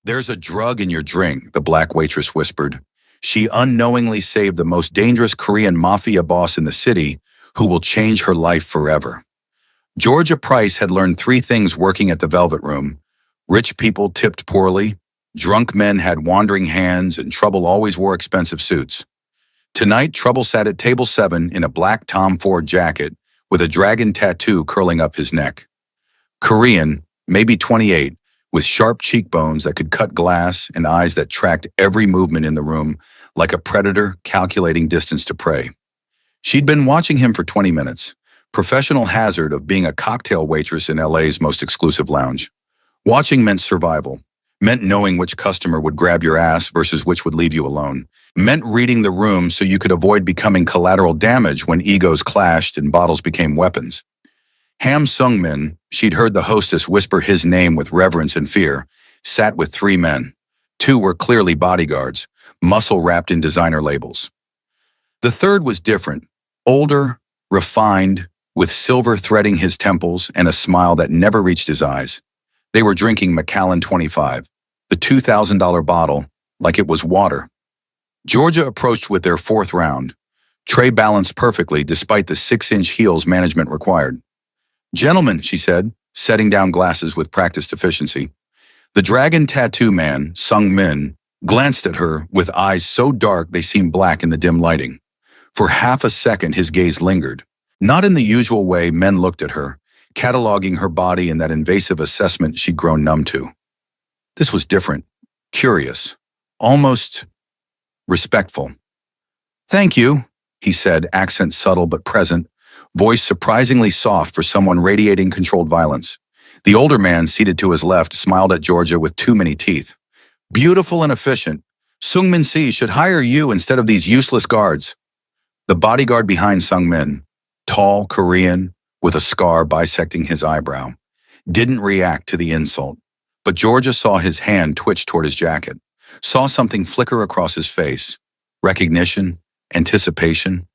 There's a drug in your drink, the black waitress whispered. She unknowingly saved the most dangerous Korean mafia boss in the city, who will change her life forever. Georgia Price had learned three things working at the Velvet Room. Rich people tipped poorly, drunk men had wandering hands, and Trouble always wore expensive suits. Tonight, Trouble sat at table 7 in a black Tom Ford jacket with a dragon tattoo curling up his neck. Korean, maybe 28, with sharp cheekbones that could cut glass and eyes that tracked every movement in the room like a predator calculating distance to prey. She'd been watching him for 20 minutes, professional hazard of being a cocktail waitress in LA's most exclusive lounge. Watching meant survival, meant knowing which customer would grab your ass versus which would leave you alone, meant reading the room so you could avoid becoming collateral damage when egos clashed and bottles became weapons. Ham Sung-min, she'd heard the hostess whisper his name with reverence and fear, sat with three men. Two were clearly bodyguards, muscle wrapped in designer labels. The third was different, older, refined, with silver threading his temples and a smile that never reached his eyes. They were drinking Macallan 25, the $2,000 bottle, like it was water. Georgia approached with their fourth round, tray balanced perfectly despite the 6-inch heels management required. "Gentlemen," she said, setting down glasses with practiced efficiency. The dragon tattoo man, Sung-min, glanced at her with eyes so dark they seemed black in the dim lighting. For half a second his gaze lingered, not in the usual way men looked at her, cataloging her body in that invasive assessment she'd grown numb to. This was different, curious, almost respectful. "Thank you," he said, accent subtle but present, voice surprisingly soft for someone radiating controlled violence. The older man, seated to his left, smiled at Georgia with too many teeth. "Beautiful and efficient. Sung-min Si should hire you instead of these useless guards." The bodyguard behind Sung-min, tall, Korean, with a scar bisecting his eyebrow, didn't react to the insult, but Georgia saw his hand twitch toward his jacket, saw something flicker across his face. Recognition, anticipation.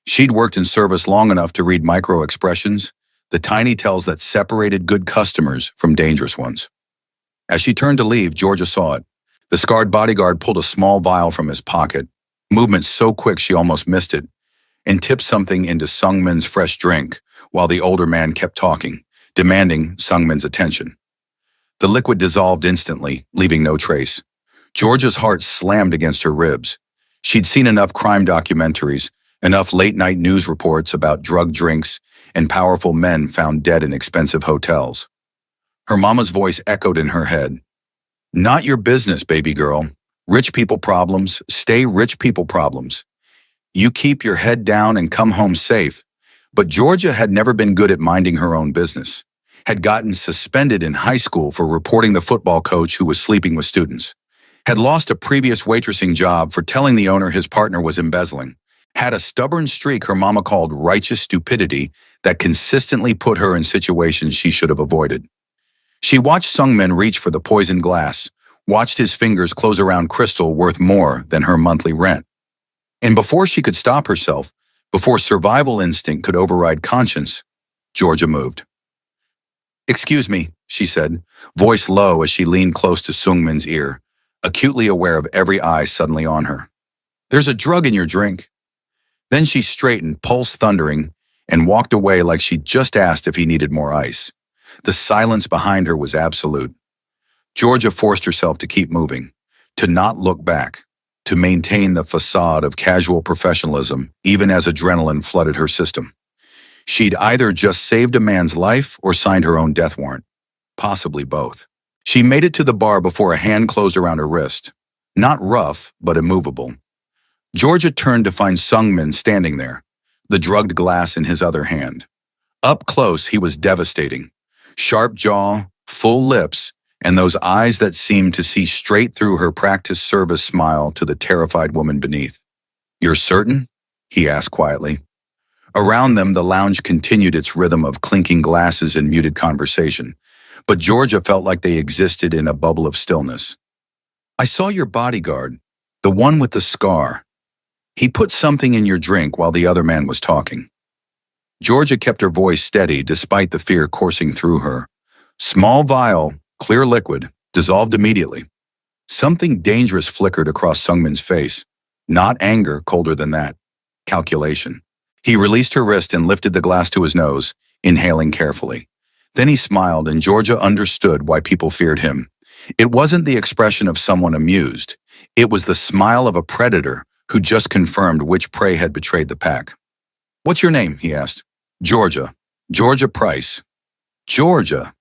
She'd worked in service long enough to read micro-expressions, the tiny tells that separated good customers from dangerous ones. As she turned to leave, Georgia saw it. The scarred bodyguard pulled a small vial from his pocket, movement so quick she almost missed it, and tipped something into Sung-min's fresh drink while the older man kept talking, demanding Sung-min's attention. The liquid dissolved instantly, leaving no trace. Georgia's heart slammed against her ribs. She'd seen enough crime documentaries, enough late-night news reports about drug drinks and powerful men found dead in expensive hotels. Her mama's voice echoed in her head. "Not your business, baby girl. Rich people problems, stay rich people problems. You keep your head down and come home safe." But Georgia had never been good at minding her own business, had gotten suspended in high school for reporting the football coach who was sleeping with students, had lost a previous waitressing job for telling the owner his partner was embezzling, had a stubborn streak her mama called righteous stupidity that consistently put her in situations she should have avoided. She watched Sung-min reach for the poisoned glass, watched his fingers close around crystal worth more than her monthly rent. And before she could stop herself, before survival instinct could override conscience, Georgia moved. "Excuse me," she said, voice low as she leaned close to Sung-min's ear, acutely aware of every eye suddenly on her. "There's a drug in your drink." Then she straightened, pulse thundering, and walked away like she'd just asked if he needed more ice. The silence behind her was absolute. Georgia forced herself to keep moving, to not look back, to maintain the facade of casual professionalism, even as adrenaline flooded her system. She'd either just saved a man's life or signed her own death warrant, possibly both. She made it to the bar before a hand closed around her wrist. Not rough, but immovable. Georgia turned to find Sung-min standing there, the drugged glass in his other hand. Up close, he was devastating. Sharp jaw, full lips, and those eyes that seemed to see straight through her practiced service smile to the terrified woman beneath. "You're certain?" he asked quietly. Around them, the lounge continued its rhythm of clinking glasses and muted conversation, but Georgia felt like they existed in a bubble of stillness. "I saw your bodyguard, the one with the scar. He put something in your drink while the other man was talking." Georgia kept her voice steady despite the fear coursing through her. "Small vial, clear liquid, dissolved immediately. Something dangerous flickered across Sungmin's face. Not anger, colder than that. Calculation. He released her wrist and lifted the glass to his nose, inhaling carefully. Then he smiled, and Georgia understood why people feared him. It wasn't the expression of someone amused. It was the smile of a predator who just confirmed which prey had betrayed the pack. "What's your name?" he asked. "Georgia. Georgia Price." Georgia.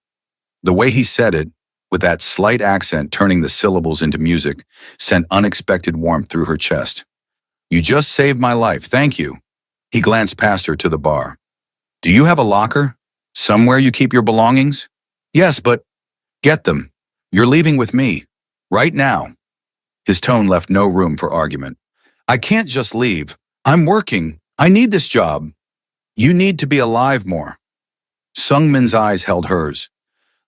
The way he said it, with that slight accent turning the syllables into music, sent unexpected warmth through her chest. "You just saved my life, thank you." He glanced past her to the bar. "Do you have a locker? Somewhere you keep your belongings?" "Yes, but—" "Get them. You're leaving with me. Right now." His tone left no room for argument. "I can't just leave. I'm working. I need this job." "You need to be alive more." Sungmin's eyes held hers.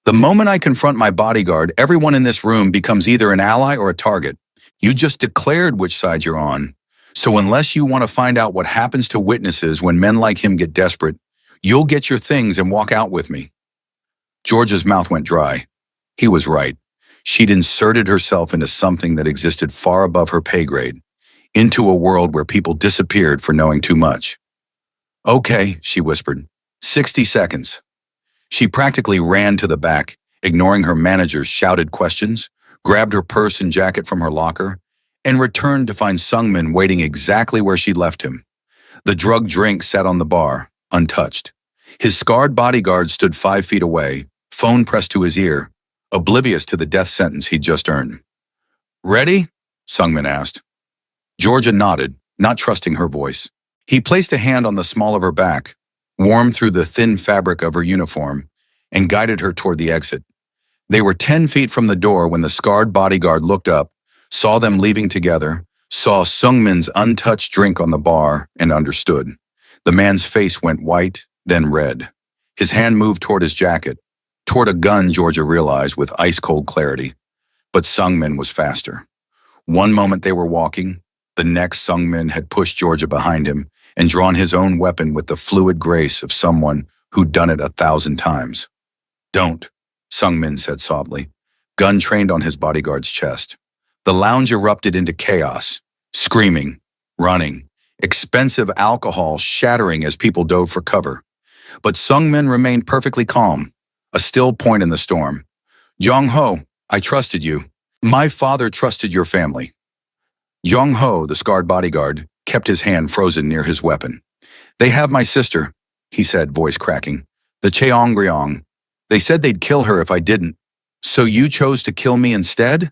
"The moment I confront my bodyguard, everyone in this room becomes either an ally or a target. You just declared which side you're on. So unless you want to find out what happens to witnesses when men like him get desperate, you'll get your things and walk out with me." George's mouth went dry. He was right. She'd inserted herself into something that existed far above her pay grade, into a world where people disappeared for knowing too much. "Okay," she whispered. 60 seconds. She practically ran to the back, ignoring her manager's shouted questions, grabbed her purse and jacket from her locker, and returned to find Sungmin waiting exactly where she'd left him. The drugged drink sat on the bar, untouched. His scarred bodyguard stood 5 feet away, phone pressed to his ear, oblivious to the death sentence he'd just earned. "Ready?" Sungmin asked. Georgia nodded, not trusting her voice. He placed a hand on the small of her back, warm through the thin fabric of her uniform, and guided her toward the exit. They were 10 feet from the door when the scarred bodyguard looked up, saw them leaving together, saw Sungmin's untouched drink on the bar, and understood. The man's face went white, then red. His hand moved toward his jacket, toward a gun, Georgia realized with ice-cold clarity. But Sungmin was faster. One moment they were walking, the next Sungmin had pushed Georgia behind him and drawn his own weapon with the fluid grace of someone who'd done it 1,000 times. "Don't," Sungmin said softly, gun trained on his bodyguard's chest. The lounge erupted into chaos, screaming, running, expensive alcohol shattering as people dove for cover. But Sungmin remained perfectly calm, a still point in the storm. "Jong-ho, I trusted you. My father trusted your family." Jong-ho, the scarred bodyguard, kept his hand frozen near his weapon. "They have my sister," he said, voice cracking. "The Cheongryong. They said they'd kill her if I didn't. So you chose to kill me instead?"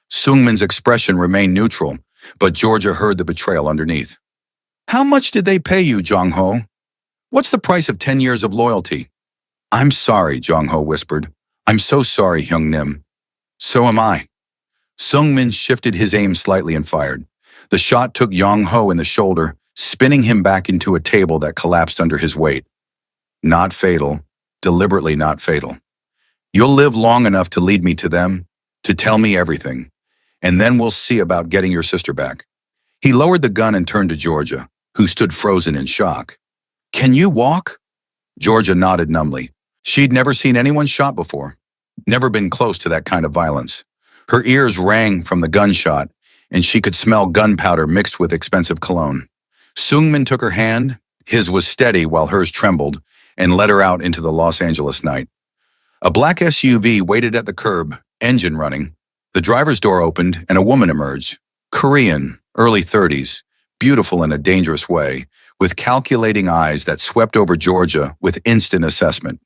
Sungmin's expression remained neutral, but Georgia heard the betrayal underneath. "How much did they pay you, Jong-ho? What's the price of 10 years of loyalty?" "I'm sorry," Jong-ho whispered. "I'm so sorry, Hyung-nim." "So am I." Sungmin shifted his aim slightly and fired. The shot took Jong-ho in the shoulder, spinning him back into a table that collapsed under his weight. Not fatal, deliberately not fatal. "You'll live long enough to lead me to them, to tell me everything, and then we'll see about getting your sister back." He lowered the gun and turned to Georgia, who stood frozen in shock. "Can you walk?" Georgia nodded numbly. She'd never seen anyone shot before, never been close to that kind of violence. Her ears rang from the gunshot, and she could smell gunpowder mixed with expensive cologne. Sungmin took her hand, his was steady while hers trembled, and led her out into the Los Angeles night. A black SUV waited at the curb, engine running. The driver's door opened and a woman emerged. Korean, early 30s, beautiful in a dangerous way, with calculating eyes that swept over Georgia with instant assessment.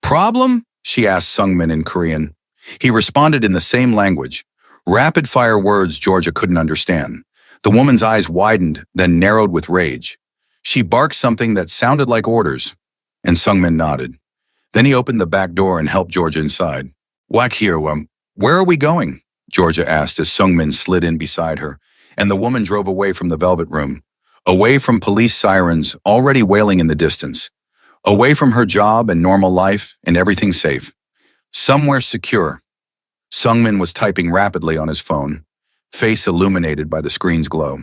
"Problem?" she asked Sungmin in Korean. He responded in the same language, rapid-fire words Georgia couldn't understand. The woman's eyes widened, then narrowed with rage. She barked something that sounded like orders, and Sungmin nodded. Then he opened the back door and helped Georgia inside. "Whack here, where are we going?" Georgia asked as Sungmin slid in beside her, and the woman drove away from the velvet room, away from police sirens already wailing in the distance, away from her job and normal life and everything safe. Somewhere secure. Sungmin was typing rapidly on his phone, face illuminated by the screen's glow.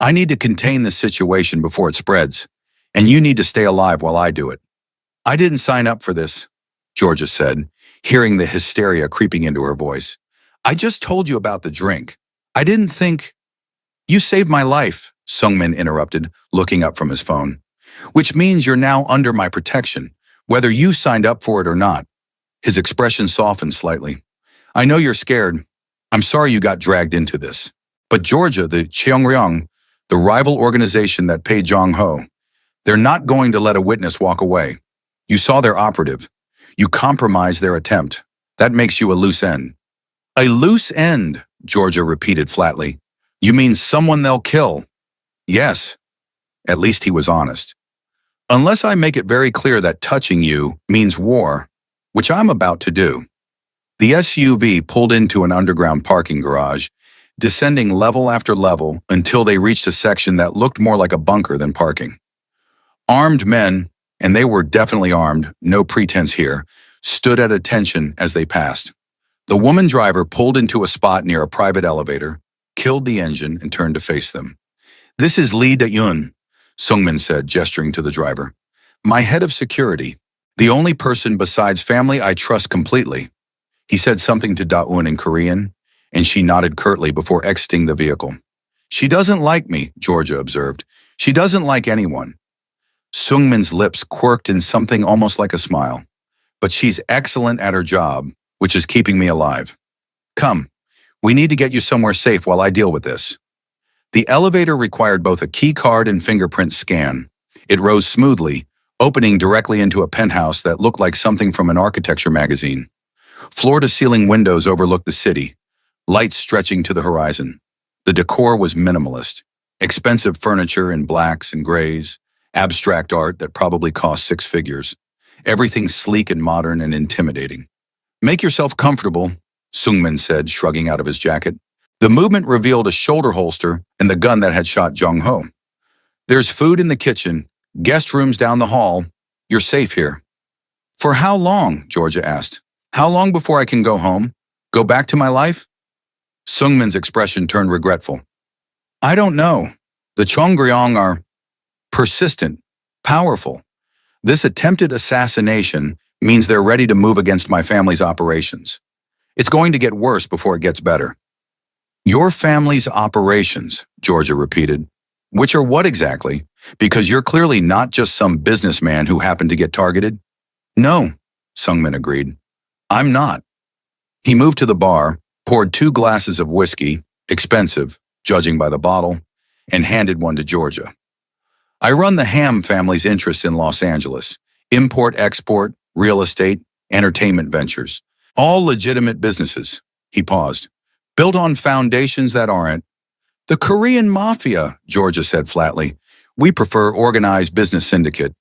"I need to contain this situation before it spreads, and you need to stay alive while I do it." "I didn't sign up for this," Georgia said, hearing the hysteria creeping into her voice. I just told you about the drink. I didn't think... You saved my life, Sungmin interrupted, looking up from his phone. Which means you're now under my protection, whether you signed up for it or not. His expression softened slightly. I know you're scared. I'm sorry you got dragged into this. But Georgia, the Cheongryong, the rival organization that paid Jong-ho, they're not going to let a witness walk away. You saw their operative. You compromised their attempt. That makes you a loose end. A loose end, Georgia repeated flatly. You mean someone they'll kill? Yes. At least he was honest. Unless I make it very clear that touching you means war, which I'm about to do. The SUV pulled into an underground parking garage, descending level after level until they reached a section that looked more like a bunker than parking. Armed men, and they were definitely armed, no pretense here, stood at attention as they passed. The woman driver pulled into a spot near a private elevator, killed the engine, and turned to face them. This is Lee Da-yun, Sungmin said, gesturing to the driver. My head of security, the only person besides family I trust completely. He said something to Da-un in Korean, and she nodded curtly before exiting the vehicle. She doesn't like me, Georgia observed. She doesn't like anyone. Sungmin's lips quirked in something almost like a smile. But she's excellent at her job, which is keeping me alive. Come, we need to get you somewhere safe while I deal with this. The elevator required both a key card and fingerprint scan. It rose smoothly, opening directly into a penthouse that looked like something from an architecture magazine. Floor-to-ceiling windows overlooked the city, lights stretching to the horizon. The decor was minimalist. Expensive furniture in blacks and grays, abstract art that probably cost six figures. Everything sleek and modern and intimidating. Make yourself comfortable, Sungmin said, shrugging out of his jacket. The movement revealed a shoulder holster and the gun that had shot Jong-ho. There's food in the kitchen, guest rooms down the hall. You're safe here. For how long? Georgia asked. How long before I can go home? Go back to my life? Sungmin's expression turned regretful. I don't know. The Cheongryong are persistent, powerful. This attempted assassination means they're ready to move against my family's operations. It's going to get worse before it gets better. Your family's operations, Georgia repeated. Which are what exactly? Because you're clearly not just some businessman who happened to get targeted. No, Sungmin agreed. I'm not. He moved to the bar, poured 2 glasses of whiskey, expensive, judging by the bottle, and handed one to Georgia. I run the Ham family's interests in Los Angeles. Import-export, real estate, entertainment ventures. All legitimate businesses. He paused. Built on foundations that aren't. The Korean Mafia, Georgia said flatly. We prefer organized business syndicate.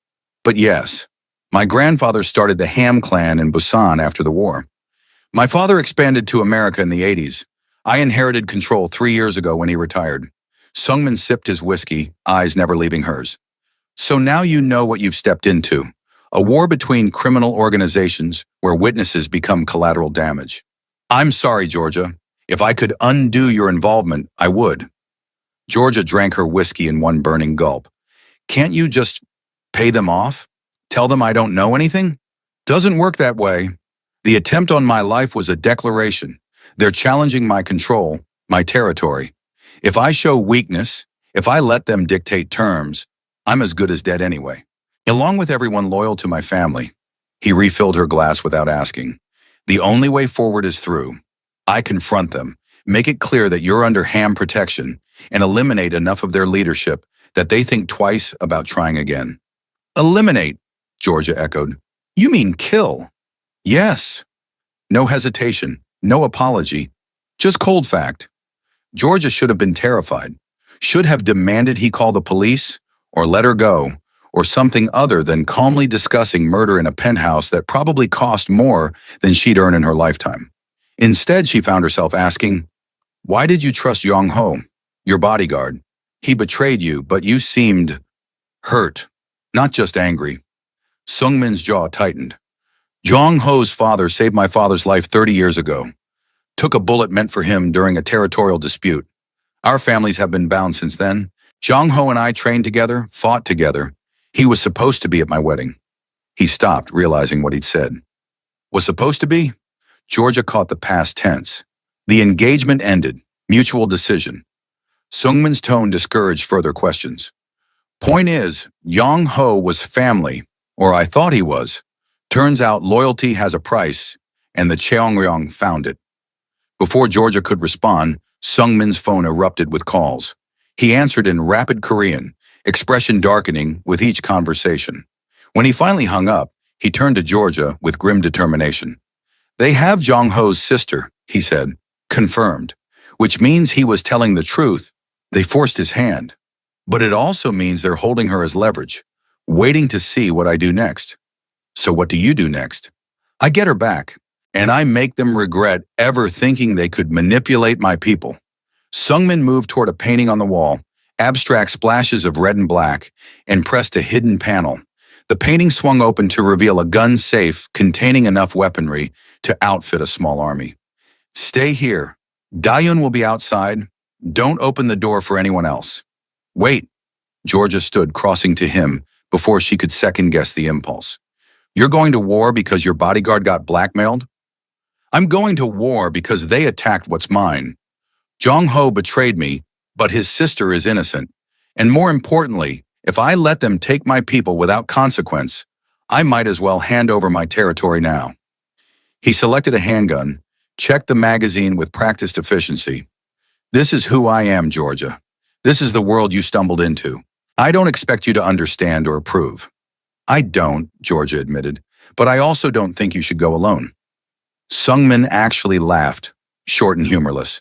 But yes, my grandfather started the Ham clan in Busan after the war. My father expanded to America in the 80s. I inherited control 3 years ago when he retired. Sungmin sipped his whiskey, eyes never leaving hers. So now you know what you've stepped into. A war between criminal organizations where witnesses become collateral damage. I'm sorry, Georgia. If I could undo your involvement, I would. Georgia drank her whiskey in one burning gulp. Can't you just pay them off? Tell them I don't know anything? Doesn't work that way. The attempt on my life was a declaration. They're challenging my control, my territory. If I show weakness, if I let them dictate terms, I'm as good as dead anyway. Along with everyone loyal to my family. He refilled her glass without asking. The only way forward is through. I confront them, make it clear that you're under Ham protection, and eliminate enough of their leadership that they think twice about trying again. Eliminate, Georgia echoed. You mean kill? Yes. No hesitation, no apology, just cold fact. Georgia should have been terrified, should have demanded he call the police, or let her go, or something other than calmly discussing murder in a penthouse that probably cost more than she'd earn in her lifetime. Instead, she found herself asking, why did you trust Jong-ho, your bodyguard? He betrayed you, but you seemed hurt, not just angry. Sungmin's jaw tightened. Jong-ho's father saved my father's life 30 years ago. Took a bullet meant for him during a territorial dispute. Our families have been bound since then. Jong-ho and I trained together, fought together. He was supposed to be at my wedding. He stopped, realizing what he'd said. Was supposed to be? Georgia caught the past tense. The engagement ended. Mutual decision. Sungmin's tone discouraged further questions. Point is, Yong Ho was family, or I thought he was. Turns out loyalty has a price, and the Cheongryong found it. Before Georgia could respond, Sungmin's phone erupted with calls. He answered in rapid Korean, expression darkening with each conversation. When he finally hung up, he turned to Georgia with grim determination. They have Jong Ho's sister, he said, confirmed, which means he was telling the truth. They forced his hand. But it also means they're holding her as leverage, waiting to see what I do next. So what do you do next? I get her back, and I make them regret ever thinking they could manipulate my people. Sungmin moved toward a painting on the wall, abstract splashes of red and black, and pressed a hidden panel. The painting swung open to reveal a gun safe containing enough weaponry to outfit a small army. Stay here. Dayun will be outside. Don't open the door for anyone else. Wait. Georgia stood, crossing to him before she could second-guess the impulse. You're going to war because your bodyguard got blackmailed? I'm going to war because they attacked what's mine. Jong Ho betrayed me, but his sister is innocent. And more importantly, if I let them take my people without consequence, I might as well hand over my territory now. He selected a handgun, checked the magazine with practiced efficiency. This is who I am, Georgia. This is the world you stumbled into. I don't expect you to understand or approve. I don't, Georgia admitted, but I also don't think you should go alone. Sungmin actually laughed, short and humorless.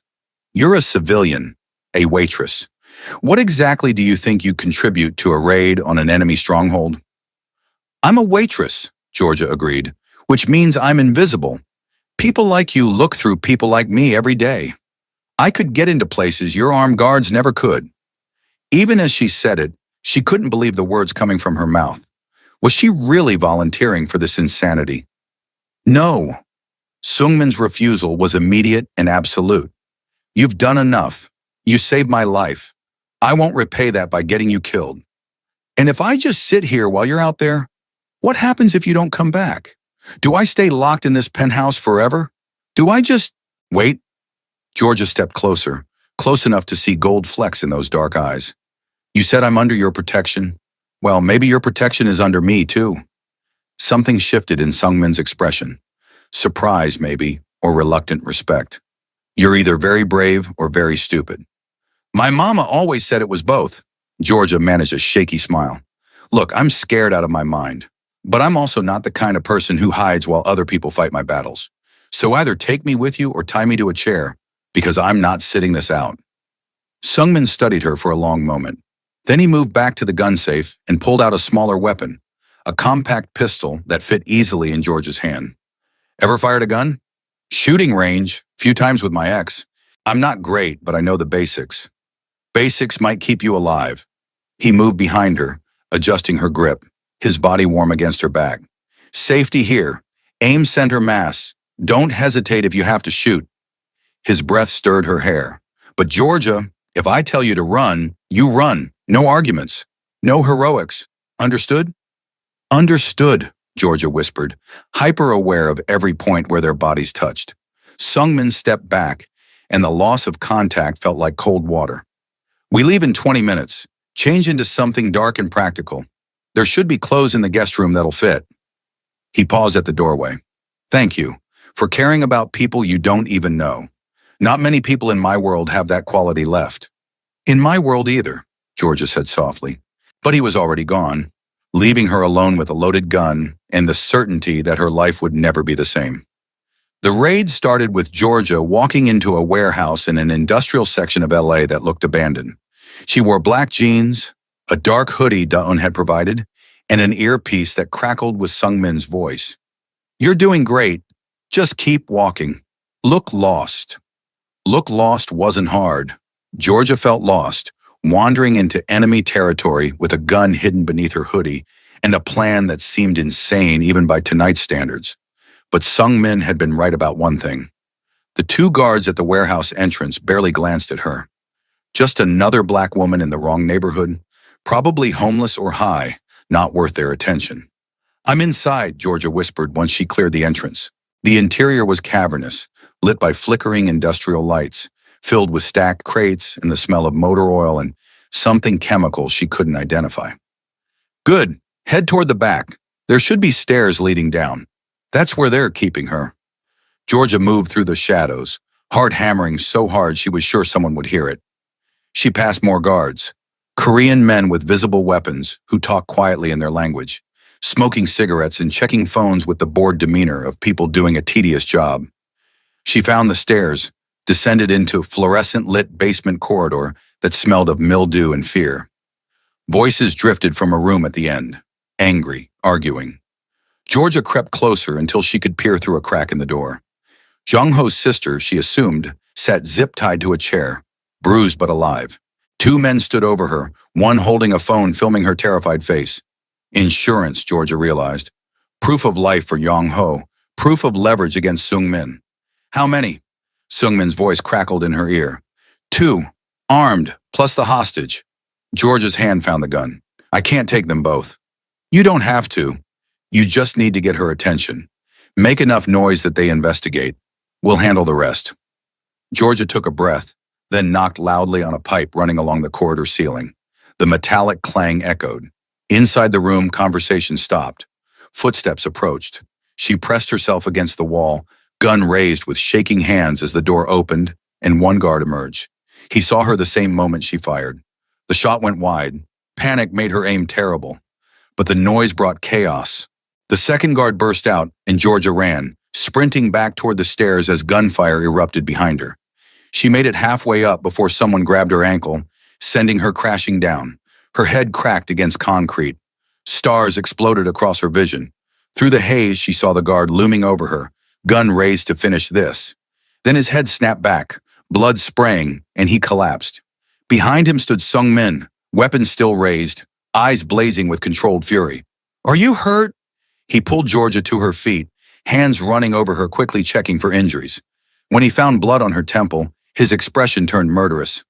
You're a civilian, a waitress. What exactly do you think you contribute to a raid on an enemy stronghold? I'm a waitress, Georgia agreed, which means I'm invisible. People like you look through people like me every day. I could get into places your armed guards never could. Even as she said it, she couldn't believe the words coming from her mouth. Was she really volunteering for this insanity? No. Sungmin's refusal was immediate and absolute. You've done enough. You saved my life. I won't repay that by getting you killed. And if I just sit here while you're out there, what happens if you don't come back? Do I stay locked in this penthouse forever? Do I just... Wait. Georgia stepped closer, close enough to see gold flecks in those dark eyes. You said I'm under your protection? Well, maybe your protection is under me, too. Something shifted in Sungmin's expression. Surprise, maybe, or reluctant respect. You're either very brave or very stupid. My mama always said it was both. Georgia managed a shaky smile. Look, I'm scared out of my mind. But I'm also not the kind of person who hides while other people fight my battles. So either take me with you or tie me to a chair, because I'm not sitting this out. Sungmin studied her for a long moment. Then he moved back to the gun safe and pulled out a smaller weapon, a compact pistol that fit easily in George's hand. Ever fired a gun? Shooting range, few times with my ex. I'm not great, but I know the basics. Basics might keep you alive. He moved behind her, adjusting her grip, his body warm against her back. Safety here. Aim center mass. Don't hesitate if you have to shoot. His breath stirred her hair. But Georgia, if I tell you to run, you run. No arguments. No heroics. Understood? Understood, Georgia whispered, hyper-aware of every point where their bodies touched. Sungmin stepped back, and the loss of contact felt like cold water. We leave in 20 minutes. Change into something dark and practical. There should be clothes in the guest room that'll fit. He paused at the doorway. Thank you for caring about people you don't even know. Not many people in my world have that quality left. In my world either, Georgia said softly. But he was already gone, leaving her alone with a loaded gun and the certainty that her life would never be the same. The raid started with Georgia walking into a warehouse in an industrial section of LA that looked abandoned. She wore black jeans, a dark hoodie Daun had provided, and an earpiece that crackled with Sungmin's voice. You're doing great. Just keep walking. Look lost. Look lost wasn't hard. Georgia felt lost, wandering into enemy territory with a gun hidden beneath her hoodie and a plan that seemed insane even by tonight's standards. But Sungmin had been right about one thing. The two guards at the warehouse entrance barely glanced at her. Just another black woman in the wrong neighborhood, probably homeless or high, not worth their attention. I'm inside, Georgia whispered once she cleared the entrance. The interior was cavernous, lit by flickering industrial lights, filled with stacked crates and the smell of motor oil and something chemical she couldn't identify. Good. Head toward the back. There should be stairs leading down. That's where they're keeping her. Georgia moved through the shadows, heart hammering so hard she was sure someone would hear it. She passed more guards, Korean men with visible weapons who talked quietly in their language, smoking cigarettes and checking phones with the bored demeanor of people doing a tedious job. She found the stairs, descended into a fluorescent-lit basement corridor that smelled of mildew and fear. Voices drifted from a room at the end, angry, arguing. Georgia crept closer until she could peer through a crack in the door. Jong-ho's sister, she assumed, sat zip-tied to a chair, bruised but alive. Two men stood over her, one holding a phone filming her terrified face. Insurance, Georgia realized. Proof of life for Jong-ho, proof of leverage against Sung-min. How many? Sung-min's voice crackled in her ear. 2, armed, plus the hostage. Georgia's hand found the gun. I can't take them both. You don't have to. You just need to get her attention. Make enough noise that they investigate. We'll handle the rest. Georgia took a breath, then knocked loudly on a pipe running along the corridor ceiling. The metallic clang echoed. Inside the room, conversation stopped. Footsteps approached. She pressed herself against the wall, gun raised with shaking hands as the door opened and one guard emerged. He saw her the same moment she fired. The shot went wide. Panic made her aim terrible. But the noise brought chaos. The second guard burst out and Georgia ran, sprinting back toward the stairs as gunfire erupted behind her. She made it halfway up before someone grabbed her ankle, sending her crashing down. Her head cracked against concrete. Stars exploded across her vision. Through the haze, she saw the guard looming over her, gun raised to finish this. Then his head snapped back, blood spraying, and he collapsed. Behind him stood Sung-min, weapon still raised, eyes blazing with controlled fury. Are you hurt? He pulled Georgia to her feet, hands running over her, quickly checking for injuries. When he found blood on her temple, his expression turned murderous.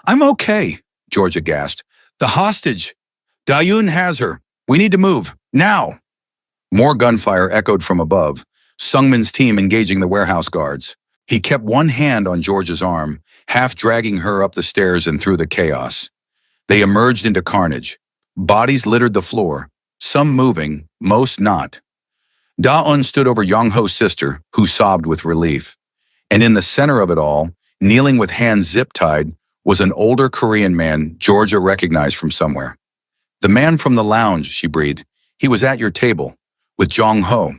I'm okay, Georgia gasped. The hostage. Da-yoon has her. We need to move. Now. More gunfire echoed from above, Sung-min's team engaging the warehouse guards. He kept one hand on Georgia's arm, half dragging her up the stairs and through the chaos. They emerged into carnage. Bodies littered the floor, some moving, most not. Da-eun stood over Jong-ho's sister, who sobbed with relief. And in the center of it all, kneeling with hands zip-tied, was an older Korean man Georgia recognized from somewhere. The man from the lounge, she breathed. He was at your table, with Jong-ho.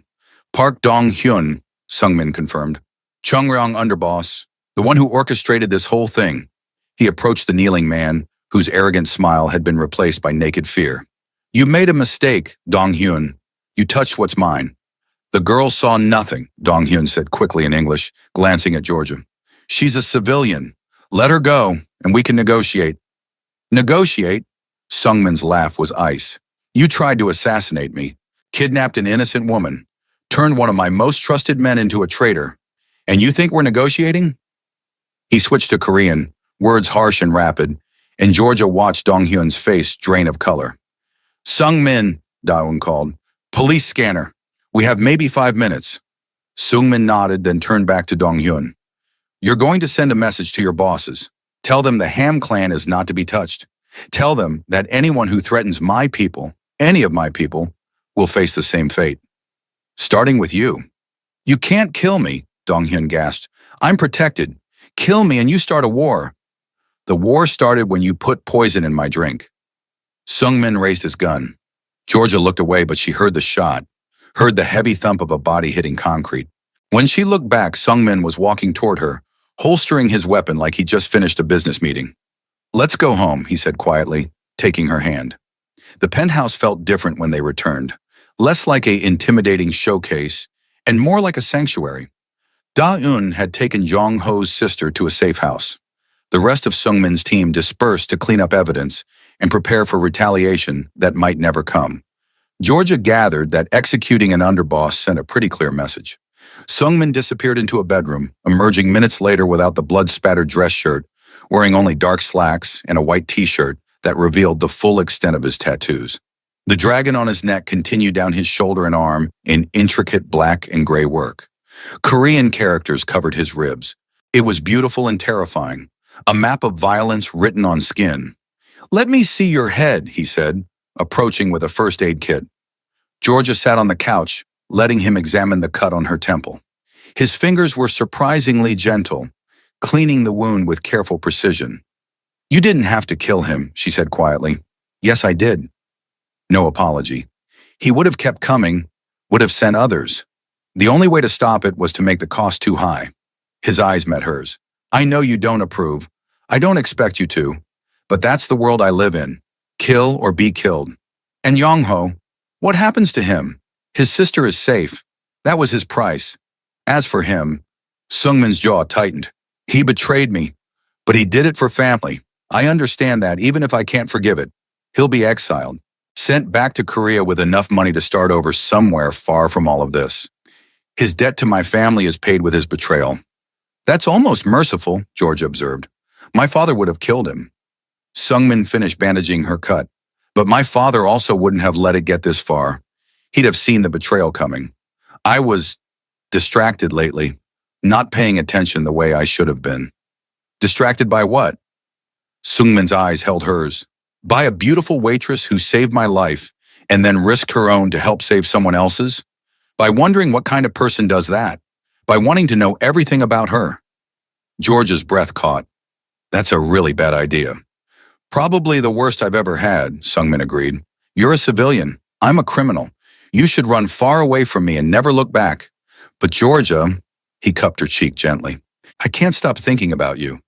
Park Dong-hyun, Sung-min confirmed. Chung-ryong underboss, the one who orchestrated this whole thing. He approached the kneeling man, whose arrogant smile had been replaced by naked fear. You made a mistake, Dong-hyun. You touched what's mine. The girl saw nothing, Dong-hyun said quickly in English, glancing at Georgia. She's a civilian. Let her go, and we can negotiate. Negotiate? Sung-min's laugh was ice. You tried to assassinate me, kidnapped an innocent woman, turned one of my most trusted men into a traitor, and you think we're negotiating? He switched to Korean, words harsh and rapid, and Georgia watched Dong-hyun's face drain of color. Sung-min, Da-eun called. Police scanner. We have maybe 5 minutes. Sung-min nodded, then turned back to Dong-hyun. You're going to send a message to your bosses. Tell them the Ham clan is not to be touched. Tell them that anyone who threatens my people, any of my people, will face the same fate. Starting with you. You can't kill me, Dong-hyun gasped. I'm protected. Kill me and you start a war. The war started when you put poison in my drink. Sung-min raised his gun. Georgia looked away, but she heard the shot, heard the heavy thump of a body hitting concrete. When she looked back, Sung-min was walking toward her, holstering his weapon like he just finished a business meeting. Let's go home, he said quietly, taking her hand. The penthouse felt different when they returned, less like an intimidating showcase and more like a sanctuary. Da-eun had taken Jong-ho's sister to a safe house. The rest of Sung-min's team dispersed to clean up evidence and prepare for retaliation that might never come. Georgia gathered that executing an underboss sent a pretty clear message. Sung-min disappeared into a bedroom, emerging minutes later without the blood-spattered dress shirt, wearing only dark slacks and a white t-shirt that revealed the full extent of his tattoos. The dragon on his neck continued down his shoulder and arm in intricate black and gray work. Korean characters covered his ribs. It was beautiful and terrifying. A map of violence written on skin. "Let me see your head," he said, approaching with a first aid kit. Georgia sat on the couch, letting him examine the cut on her temple. His fingers were surprisingly gentle, cleaning the wound with careful precision. "You didn't have to kill him," she said quietly. "Yes, I did." No apology. He would have kept coming, would have sent others. The only way to stop it was to make the cost too high. His eyes met hers. "I know you don't approve. I don't expect you to. But that's the world I live in. Kill or be killed. And Yong-ho, what happens to him? His sister is safe. That was his price. As for him," Sungmin's jaw tightened. "He betrayed me. But he did it for family. I understand that, even if I can't forgive it. He'll be exiled. Sent back to Korea with enough money to start over somewhere far from all of this. His debt to my family is paid with his betrayal." "That's almost merciful," Georgia observed. "My father would have killed him." Sungmin finished bandaging her cut. "But my father also wouldn't have let it get this far. He'd have seen the betrayal coming. I was distracted lately, not paying attention the way I should have been." "Distracted by what?" Sungmin's eyes held hers. "By a beautiful waitress who saved my life and then risked her own to help save someone else's? By wondering what kind of person does that? By wanting to know everything about her?" George's breath caught. "That's a really bad idea." "Probably the worst I've ever had," Sungmin agreed. "You're a civilian. I'm a criminal. You should run far away from me and never look back. But Georgia," he cupped her cheek gently, "I can't stop thinking about you.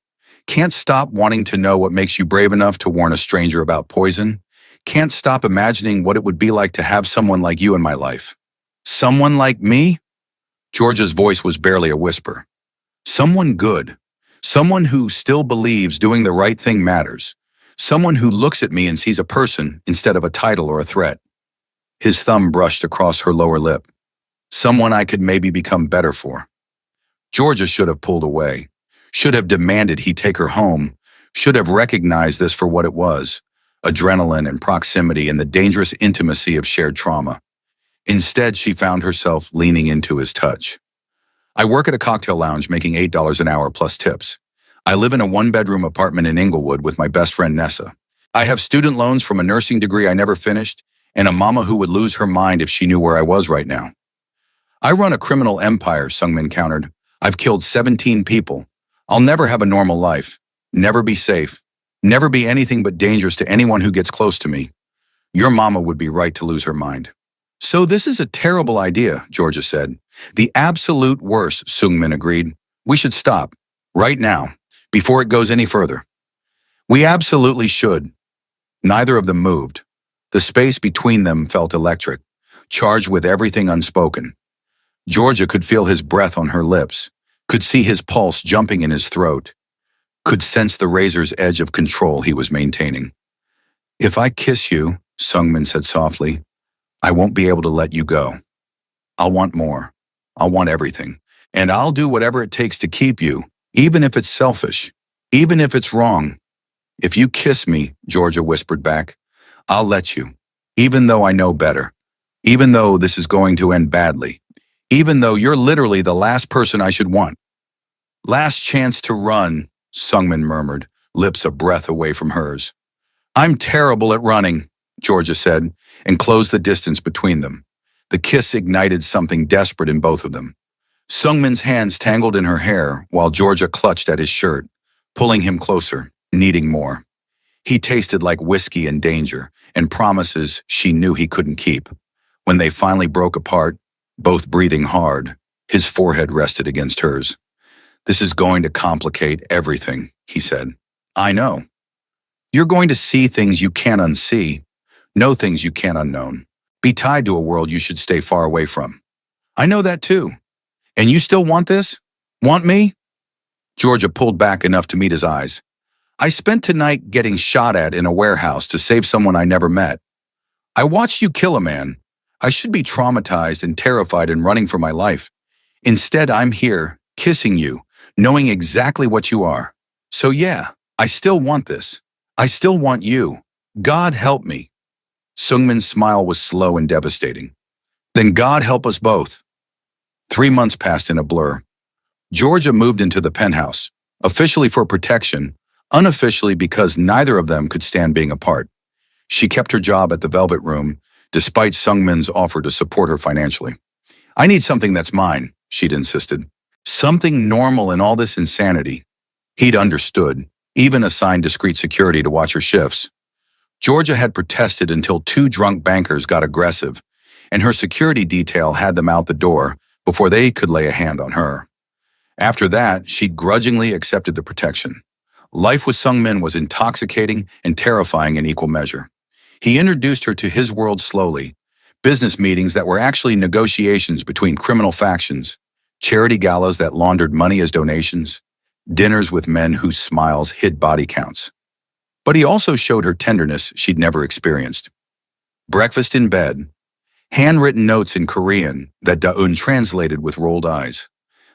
Can't stop wanting to know what makes you brave enough to warn a stranger about poison. Can't stop imagining what it would be like to have someone like you in my life." "Someone like me?" Georgia's voice was barely a whisper. "Someone good. Someone who still believes doing the right thing matters. Someone who looks at me and sees a person instead of a title or a threat." His thumb brushed across her lower lip. "Someone I could maybe become better for." Georgia should have pulled away. Should have demanded he take her home. Should have recognized this for what it was. Adrenaline and proximity and the dangerous intimacy of shared trauma. Instead, she found herself leaning into his touch. "I work at a cocktail lounge making $8 an hour plus tips. I live in a one-bedroom apartment in Inglewood with my best friend Nessa. I have student loans from a nursing degree I never finished and a mama who would lose her mind if she knew where I was right now." "I run a criminal empire," Sungmin countered. "I've killed 17 people. I'll never have a normal life. Never be safe. Never be anything but dangerous to anyone who gets close to me. Your mama would be right to lose her mind." "So this is a terrible idea," Georgia said. "The absolute worst," Sungmin agreed. "We should stop. Right now. Before it goes any further." "We absolutely should." Neither of them moved. The space between them felt electric, charged with everything unspoken. Georgia could feel his breath on her lips, could see his pulse jumping in his throat, could sense the razor's edge of control he was maintaining. "If I kiss you," Sungmin said softly, "I won't be able to let you go. I'll want more. I'll want everything. And I'll do whatever it takes to keep you, even if it's selfish, even if it's wrong." "If you kiss me," Georgia whispered back, "I'll let you, even though I know better, even though this is going to end badly, even though you're literally the last person I should want." "Last chance to run," Sungmin murmured, lips a breath away from hers. "I'm terrible at running," Georgia said, and closed the distance between them. The kiss ignited something desperate in both of them. Sungmin's hands tangled in her hair while Georgia clutched at his shirt, pulling him closer, needing more. He tasted like whiskey and danger, and promises she knew he couldn't keep. When they finally broke apart, both breathing hard, his forehead rested against hers. "This is going to complicate everything," he said. "I know. You're going to see things you can't unsee, know things you can't unknown, be tied to a world you should stay far away from. I know that too. And you still want this? Want me?" Georgia pulled back enough to meet his eyes. "I spent tonight getting shot at in a warehouse to save someone I never met. I watched you kill a man. I should be traumatized and terrified and running for my life. Instead, I'm here, kissing you, knowing exactly what you are. So yeah, I still want this. I still want you. God help me." Sungmin's smile was slow and devastating. "Then God help us both." 3 months passed in a blur. Georgia moved into the penthouse, officially for protection, unofficially because neither of them could stand being apart. She kept her job at the Velvet Room, despite Sungmin's offer to support her financially. I need something that's mine, she'd insisted. Something normal in all this insanity. He'd understood, even assigned discreet security to watch her shifts. Georgia had protested until two drunk bankers got aggressive, and her security detail had them out the door before they could lay a hand on her. After that, she grudgingly accepted the protection. Life with Sungmin was intoxicating and terrifying in equal measure. He introduced her to his world slowly, business meetings that were actually negotiations between criminal factions, charity galas that laundered money as donations, dinners with men whose smiles hid body counts. But he also showed her tenderness she'd never experienced. Breakfast in bed, handwritten notes in Korean that Da-eun translated with rolled eyes.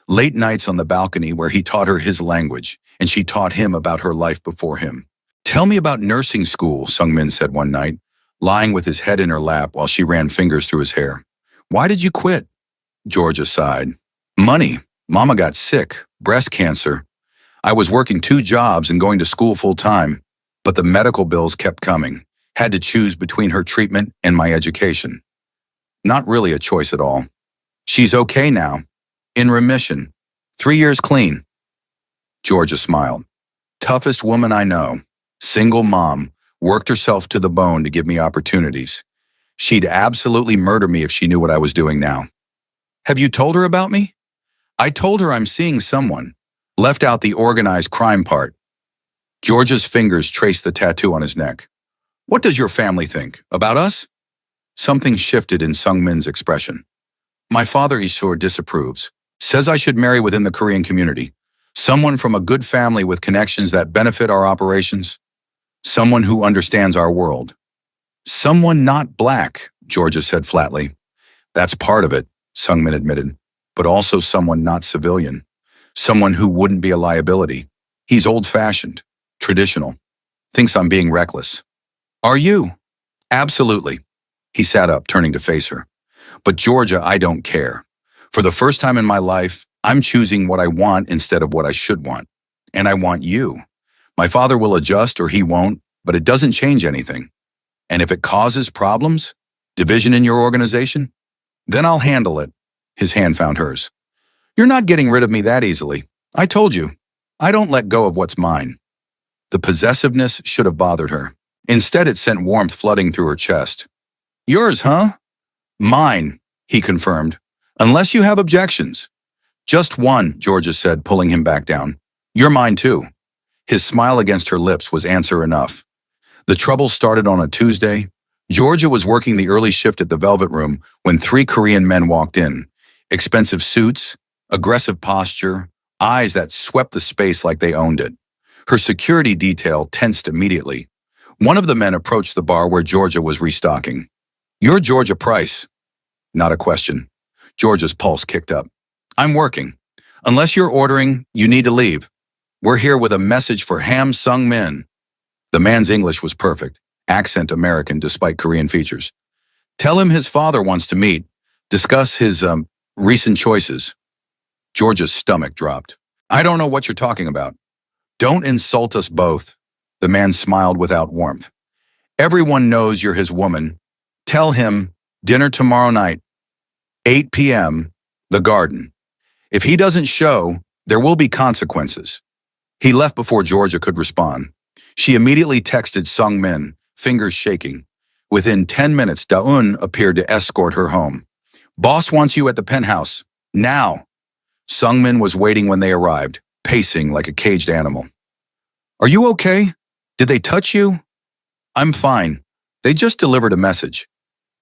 Late nights on the balcony where he taught her his language, and she taught him about her life before him. Tell me about nursing school, Sungmin said one night, lying with his head in her lap while she ran fingers through his hair. Why did you quit? Georgia sighed. Money. Mama got sick, breast cancer. I was working 2 jobs and going to school full time, but the medical bills kept coming. Had to choose between her treatment and my education. Not really a choice at all. She's okay now. In remission. 3 years clean. Georgia smiled. Toughest woman I know. Single mom. Worked herself to the bone to give me opportunities. She'd absolutely murder me if she knew what I was doing now. Have you told her about me? I told her I'm seeing someone. Left out the organized crime part. Georgia's fingers traced the tattoo on his neck. What does your family think? About us? Something shifted in Sungmin's expression. My father Ishur disapproves. Says I should marry within the Korean community. Someone from a good family with connections that benefit our operations. Someone who understands our world. Someone not black, Georgia said flatly. That's part of it, Sungmin admitted, but also someone not civilian. Someone who wouldn't be a liability. He's old-fashioned, traditional. Thinks I'm being reckless. Are you? Absolutely. He sat up, turning to face her. But Georgia, I don't care. For the first time in my life, I'm choosing what I want instead of what I should want. And I want you. My father will adjust or he won't, but it doesn't change anything. And if it causes problems, division in your organization, then I'll handle it. His hand found hers. You're not getting rid of me that easily. I told you. I don't let go of what's mine. The possessiveness should have bothered her. Instead, it sent warmth flooding through her chest. Yours, huh? Mine, he confirmed. Unless you have objections. Just one, Georgia said, pulling him back down. You're mine too. His smile against her lips was answer enough. The trouble started on a Tuesday. Georgia was working the early shift at the Velvet Room when 3 Korean men walked in. Expensive suits, aggressive posture, eyes that swept the space like they owned it. Her security detail tensed immediately. One of the men approached the bar where Georgia was restocking. You're Georgia Price. Not a question. Georgia's pulse kicked up. I'm working. Unless you're ordering, you need to leave. We're here with a message for Ham Sung-min. The man's English was perfect, accent American despite Korean features. Tell him his father wants to meet, discuss his, recent choices. Georgia's stomach dropped. I don't know what you're talking about. Don't insult us both. The man smiled without warmth. Everyone knows you're his woman. Tell him, dinner tomorrow night, 8 p.m., the garden. If he doesn't show, there will be consequences. He left before Georgia could respond. She immediately texted Sungmin, fingers shaking. Within 10 minutes, Da-eun appeared to escort her home. Boss wants you at the penthouse. Now. Sungmin was waiting when they arrived, pacing like a caged animal. Are you okay? Did they touch you? I'm fine. They just delivered a message.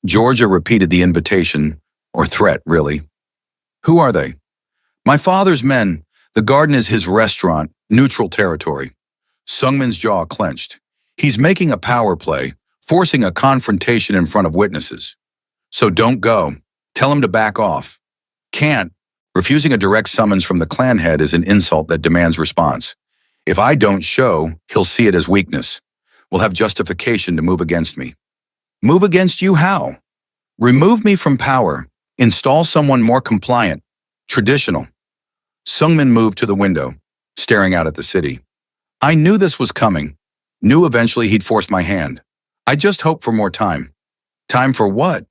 Georgia repeated the invitation, or threat, really. Who are they? My father's men. The garden is his restaurant, neutral territory. Sungmin's jaw clenched. He's making a power play, forcing a confrontation in front of witnesses. So don't go. Tell him to back off. Can't. Refusing a direct summons from the clan head is an insult that demands response. If I don't show, he'll see it as weakness. We'll have justification to move against me. Move against you how? Remove me from power. Install someone more compliant. Traditional. Sungmin moved to the window, staring out at the city. I knew this was coming. Knew eventually he'd force my hand. I just hoped for more time. Time for what?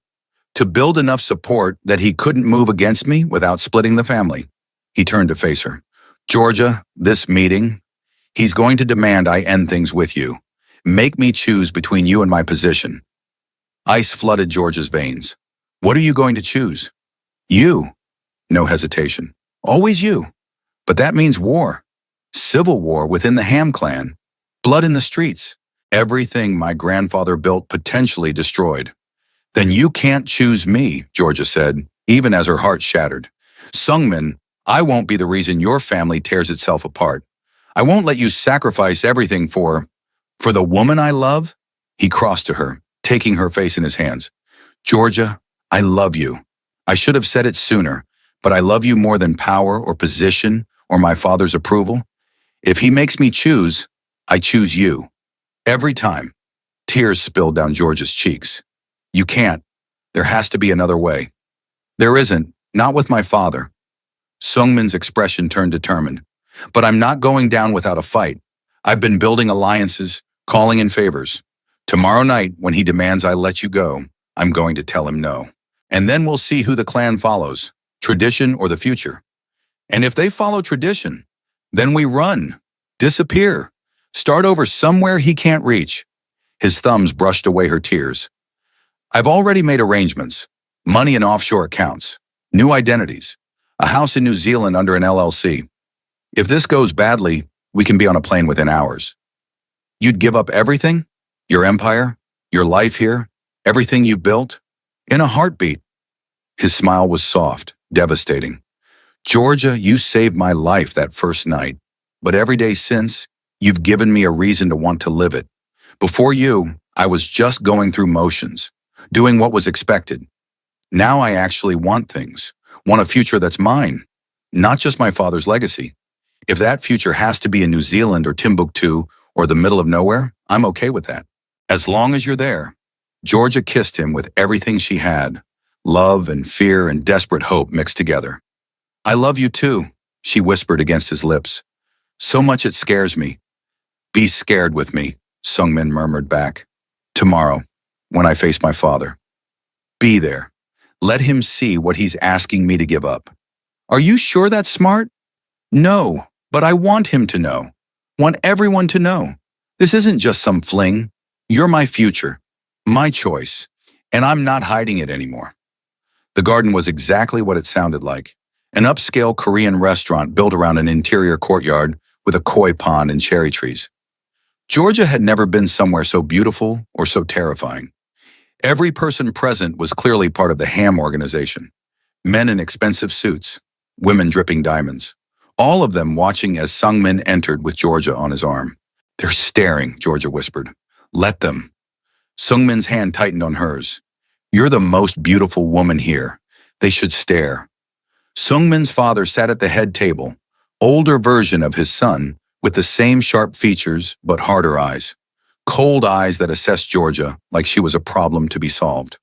To build enough support that he couldn't move against me without splitting the family. He turned to face her. Georgia, this meeting, he's going to demand I end things with you. Make me choose between you and my position. Ice flooded Georgia's veins. What are you going to choose? You. No hesitation. Always you. But that means war. Civil war within the Ham clan. Blood in the streets. Everything my grandfather built potentially destroyed. Then you can't choose me, Georgia said, even as her heart shattered. Sungmin, I won't be the reason your family tears itself apart. I won't let you sacrifice everything for the woman I love? He crossed to her, taking her face in his hands. Georgia, I love you. I should have said it sooner, but I love you more than power or position or my father's approval. If he makes me choose, I choose you. Every time. Tears spilled down Georgia's cheeks. You can't. There has to be another way. There isn't, not with my father. Sungmin's expression turned determined. But I'm not going down without a fight. I've been building alliances, calling in favors. Tomorrow night, when he demands I let you go, I'm going to tell him no. And then we'll see who the clan follows, tradition or the future. And if they follow tradition, then we run, disappear, start over somewhere he can't reach. His thumbs brushed away her tears. I've already made arrangements, money in offshore accounts, new identities, a house in New Zealand under an LLC. If this goes badly, we can be on a plane within hours. You'd give up everything? Your empire? Your life here? Everything you've built? In a heartbeat. His smile was soft, devastating. Georgia, you saved my life that first night. But every day since, you've given me a reason to want to live it. Before you, I was just going through motions, doing what was expected. Now I actually want things, want a future that's mine, not just my father's legacy. If that future has to be in New Zealand or Timbuktu or the middle of nowhere, I'm okay with that. As long as you're there. Georgia kissed him with everything she had, love and fear and desperate hope mixed together. I love you too, she whispered against his lips. So much it scares me. Be scared with me, Sungmin murmured back. Tomorrow, when I face my father. Be there. Let him see what he's asking me to give up. Are you sure that's smart? No, but I want him to know. Want everyone to know. This isn't just some fling. You're my future, my choice, and I'm not hiding it anymore. The garden was exactly what it sounded like. An upscale Korean restaurant built around an interior courtyard with a koi pond and cherry trees. Georgia had never been somewhere so beautiful or so terrifying. Every person present was clearly part of the Ham organization. Men in expensive suits, women dripping diamonds. All of them watching as Sungmin entered with Georgia on his arm. They're staring, Georgia whispered. Let them. Sungmin's hand tightened on hers. You're the most beautiful woman here. They should stare. Sungmin's father sat at the head table, older version of his son, with the same sharp features but harder eyes. Cold eyes that assessed Georgia like she was a problem to be solved.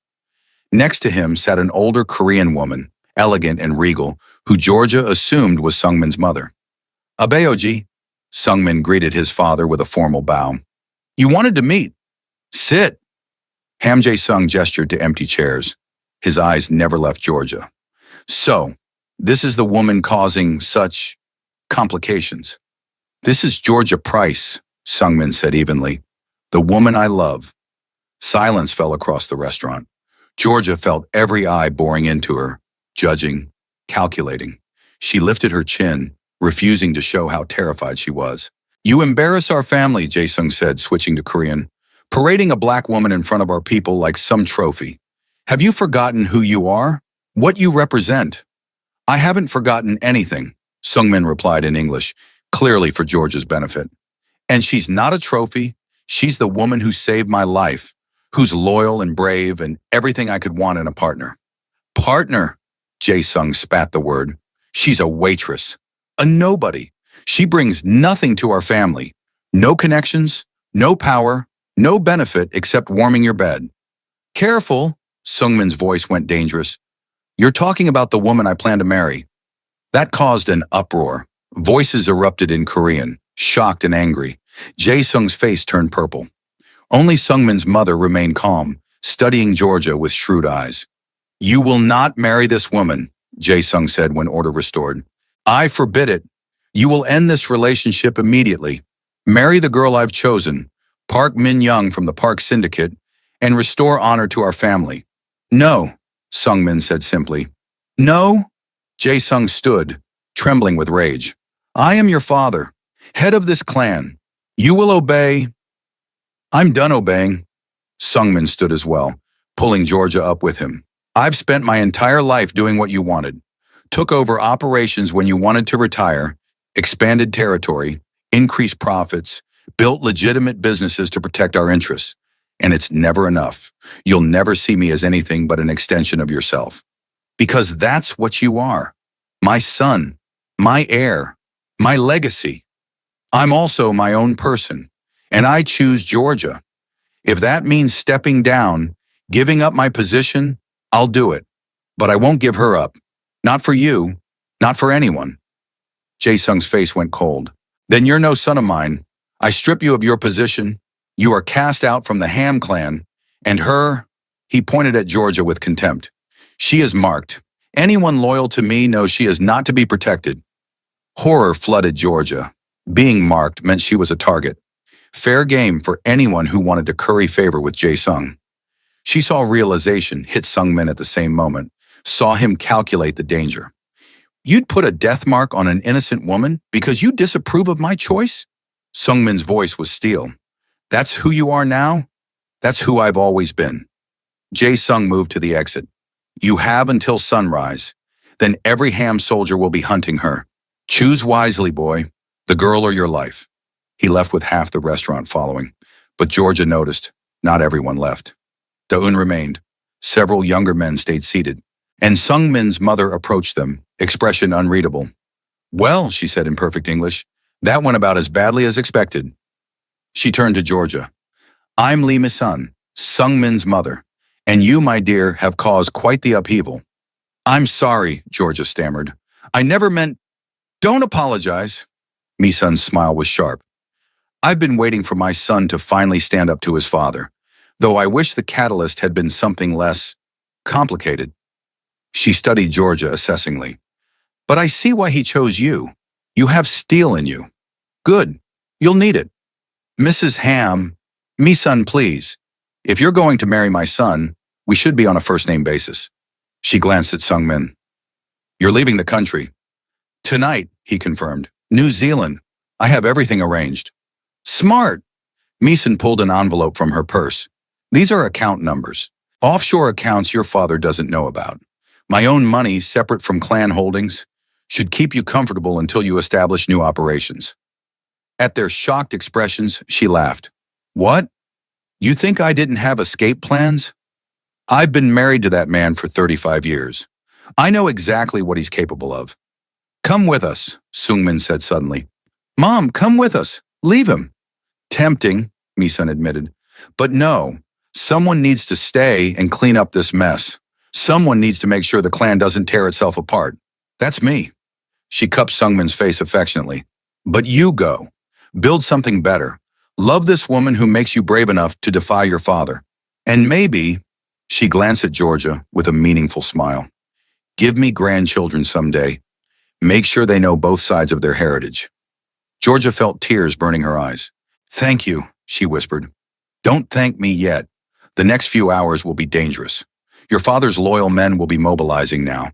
Next to him sat an older Korean woman, elegant and regal, who Georgia assumed was Sungmin's mother. Abeoji, Sungmin greeted his father with a formal bow. You wanted to meet. Sit. Ham Jae-sung gestured to empty chairs. His eyes never left Georgia. So, this is the woman causing such complications. This is Georgia Price, Sungmin said evenly. The woman I love. Silence fell across the restaurant. Georgia felt every eye boring into her, judging, calculating. She lifted her chin, refusing to show how terrified she was. You embarrass our family, Jae-sung said, switching to Korean. Parading a black woman in front of our people like some trophy. Have you forgotten who you are? What you represent? I haven't forgotten anything, Sungmin replied in English, clearly for Georgia's benefit. And she's not a trophy. She's the woman who saved my life, who's loyal and brave and everything I could want in a partner. Partner, Jae-sung spat the word. She's a waitress, a nobody. She brings nothing to our family. No connections, no power, no benefit except warming your bed. Careful, Sungmin's voice went dangerous. You're talking about the woman I plan to marry. That caused an uproar. Voices erupted in Korean, shocked and angry. Jae-sung's face turned purple. Only Sungmin's mother remained calm, studying Georgia with shrewd eyes. "You will not marry this woman," Jae-sung said when order restored. "I forbid it. You will end this relationship immediately. Marry the girl I've chosen, Park Min-young from the Park Syndicate, and restore honor to our family." "No," Sungmin said simply. "No?" Jae-sung stood, trembling with rage. "I am your father, head of this clan. You will obey." "I'm done obeying." Sungmin stood as well, pulling Georgia up with him. "I've spent my entire life doing what you wanted. Took over operations when you wanted to retire, expanded territory, increased profits, built legitimate businesses to protect our interests. And it's never enough. You'll never see me as anything but an extension of yourself. Because that's what you are. My son, my heir, my legacy. I'm also my own person, and I choose Georgia. If that means stepping down, giving up my position, I'll do it. But I won't give her up. Not for you, not for anyone." Jae-sung's face went cold. "Then you're no son of mine. I strip you of your position. You are cast out from the Ham clan. And her," he pointed at Georgia with contempt, "she is marked. Anyone loyal to me knows she is not to be protected." Horror flooded Georgia. Being marked meant she was a target. Fair game for anyone who wanted to curry favor with Jae-sung. She saw realization hit Sungmin at the same moment, saw him calculate the danger. "You'd put a death mark on an innocent woman because you disapprove of my choice?" Sungmin's voice was steel. "That's who you are now? That's who I've always been." Jae-sung moved to the exit. "You have until sunrise. Then every Ham soldier will be hunting her. Choose wisely, boy. The girl or your life." He left with half the restaurant following. But Georgia noticed. Not everyone left. Da-eun remained. Several younger men stayed seated. And Sungmin's mother approached them, expression unreadable. "Well," she said in perfect English, "that went about as badly as expected." She turned to Georgia. "I'm Lee Mi-sun, Sungmin's mother, and you, my dear, have caused quite the upheaval." "I'm sorry," Georgia stammered. "I never meant—" "Don't apologize." Mi-sun's smile was sharp. "I've been waiting for my son to finally stand up to his father, though I wish the catalyst had been something less complicated." She studied Georgia assessingly. "But I see why he chose you. You have steel in you. Good. You'll need it. Mrs. Ham, Mi-sun, please. If you're going to marry my son, we should be on a first-name basis." She glanced at Sungmin. "You're leaving the country." "Tonight," he confirmed. "New Zealand. I have everything arranged." "Smart." Mi-sun pulled an envelope from her purse. "These are account numbers. Offshore accounts your father doesn't know about. My own money, separate from clan holdings, should keep you comfortable until you establish new operations." At their shocked expressions, she laughed. "What? You think I didn't have escape plans? I've been married to that man for 35 years. I know exactly what he's capable of." "Come with us," Sungmin said suddenly. "Mom, come with us. Leave him." "Tempting," Mi-sun admitted. "But no, someone needs to stay and clean up this mess. Someone needs to make sure the clan doesn't tear itself apart. That's me." She cupped Sungmin's face affectionately. "But you go. Build something better. Love this woman who makes you brave enough to defy your father. And maybe," she glanced at Georgia with a meaningful smile, "give me grandchildren someday. Make sure they know both sides of their heritage." Georgia felt tears burning her eyes. "Thank you," she whispered. "Don't thank me yet. The next few hours will be dangerous. Your father's loyal men will be mobilizing now.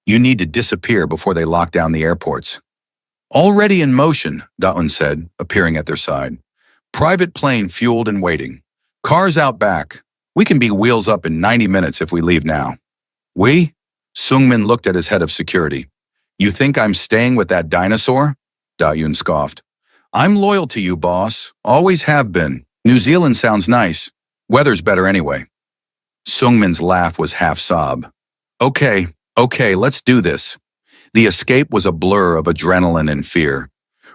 You need to disappear before they lock down the airports." "Already in motion," Da-eun said, appearing at their side. "Private plane fueled and waiting. Cars out back. We can be wheels up in 90 minutes if we leave now." "We?" Sungmin looked at his head of security. "You think I'm staying with that dinosaur?" Da-eun scoffed. "I'm loyal to you, boss. Always have been. New Zealand sounds nice. Weather's better anyway." Sungmin's laugh was half-sob. Okay, let's do this." The escape was a blur of adrenaline and fear.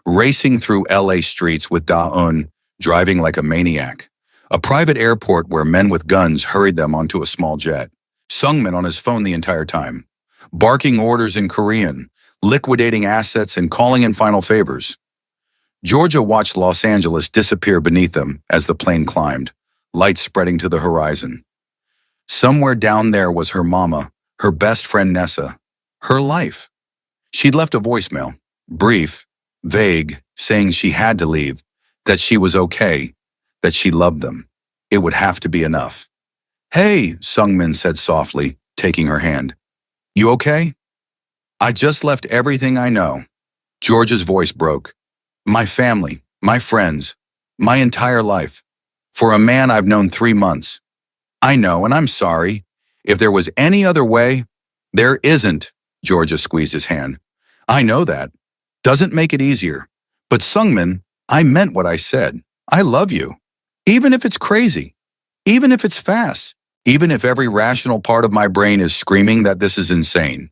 Racing through LA streets with Da-eun, driving like a maniac. A private airport where men with guns hurried them onto a small jet. Sungmin on his phone the entire time. Barking orders in Korean, liquidating assets and calling in final favors. Georgia watched Los Angeles disappear beneath them as the plane climbed, lights spreading to the horizon. Somewhere down there was her mama, her best friend Nessa, her life. She'd left a voicemail, brief, vague, saying she had to leave, that she was okay, that she loved them. It would have to be enough. "Hey," Sungmin said softly, taking her hand. "You okay?" "I just left everything I know." George's voice broke. "My family, my friends, my entire life. For a man I've known 3 months. I know, and I'm sorry. If there was any other way—" "There isn't," Georgia squeezed his hand. "I know that. Doesn't make it easier. But Sungmin, I meant what I said. I love you. Even if it's crazy. Even if it's fast. Even if every rational part of my brain is screaming that this is insane."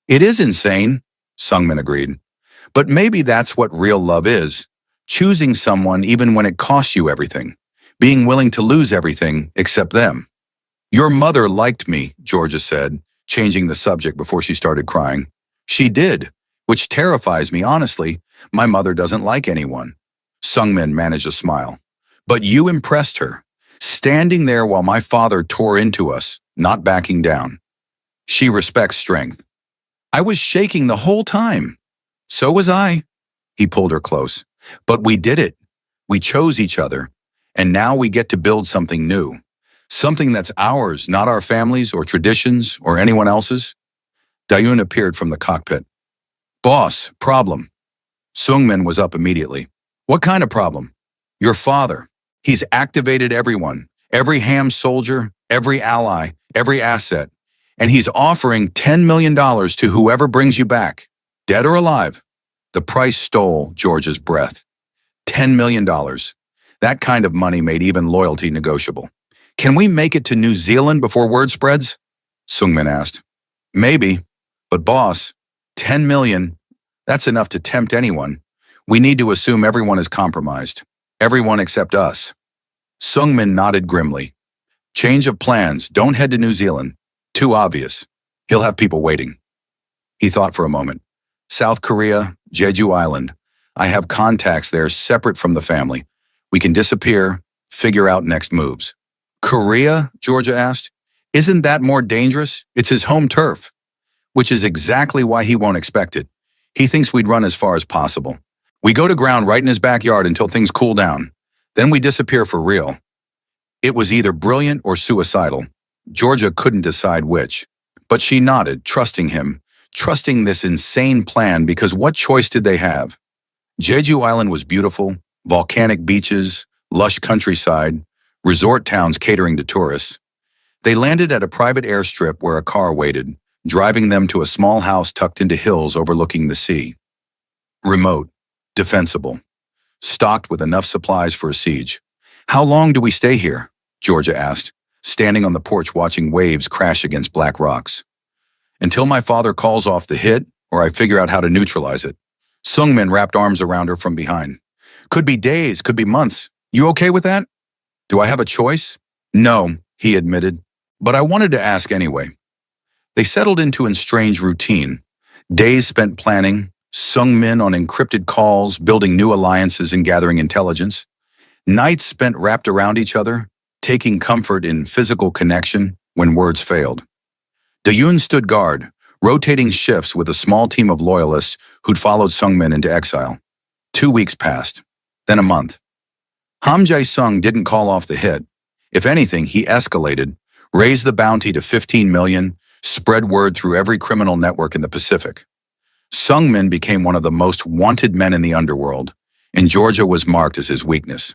"It is insane," Sungmin agreed. "But maybe that's what real love is. Choosing someone even when it costs you everything. Being willing to lose everything except them." "Your mother liked me," Georgia said, changing the subject before she started crying. "She did, which terrifies me, honestly. My mother doesn't like anyone." Sungmin managed a smile. "But you impressed her, standing there while my father tore into us, not backing down. She respects strength." "I was shaking the whole time." "So was I." He pulled her close. "But we did it. We chose each other. And now we get to build something new. Something that's ours, not our families or traditions or anyone else's." Dayun appeared from the cockpit. "Boss, problem." Sungmin was up immediately. "What kind of problem?" "Your father. He's activated everyone, every ham soldier, every ally, every asset. And he's offering $10 million to whoever brings you back, dead or alive." The price stole George's breath. $10 million. That kind of money made even loyalty negotiable. "Can we make it to New Zealand before word spreads?" Sungmin asked. "Maybe. But boss, 10 million, that's enough to tempt anyone. We need to assume everyone is compromised. Everyone except us." Sungmin nodded grimly. "Change of plans. Don't head to New Zealand. Too obvious. He'll have people waiting." He thought for a moment. "South Korea, Jeju Island. I have contacts there separate from the family. We can disappear, figure out next moves." "Korea?" Georgia asked. "Isn't that more dangerous? It's his home turf." "Which is exactly why he won't expect it. He thinks we'd run as far as possible. We go to ground right in his backyard until things cool down. Then we disappear for real." It was either brilliant or suicidal. Georgia couldn't decide which. But she nodded, trusting him, trusting this insane plan, because what choice did they have? Jeju Island was beautiful, volcanic beaches, lush countryside, resort towns catering to tourists. They landed at a private airstrip where a car waited, driving them to a small house tucked into hills overlooking the sea. Remote, defensible, stocked with enough supplies for a siege. "How long do we stay here?" Georgia asked, standing on the porch watching waves crash against black rocks. "Until my father calls off the hit, or I figure out how to neutralize it." Sungmin wrapped arms around her from behind. "Could be days, could be months. You okay with that?" "Do I have a choice?" "No," he admitted, "but I wanted to ask anyway." They settled into a strange routine. Days spent planning, Sungmin on encrypted calls, building new alliances and gathering intelligence. Nights spent wrapped around each other, taking comfort in physical connection when words failed. Dayun stood guard, rotating shifts with a small team of loyalists who'd followed Sungmin into exile. 2 weeks passed, then a month. Ham Jae-sung didn't call off the hit. If anything, he escalated, raised the bounty to 15 million, spread word through every criminal network in the Pacific. Sungmin became one of the most wanted men in the underworld, and Georgia was marked as his weakness.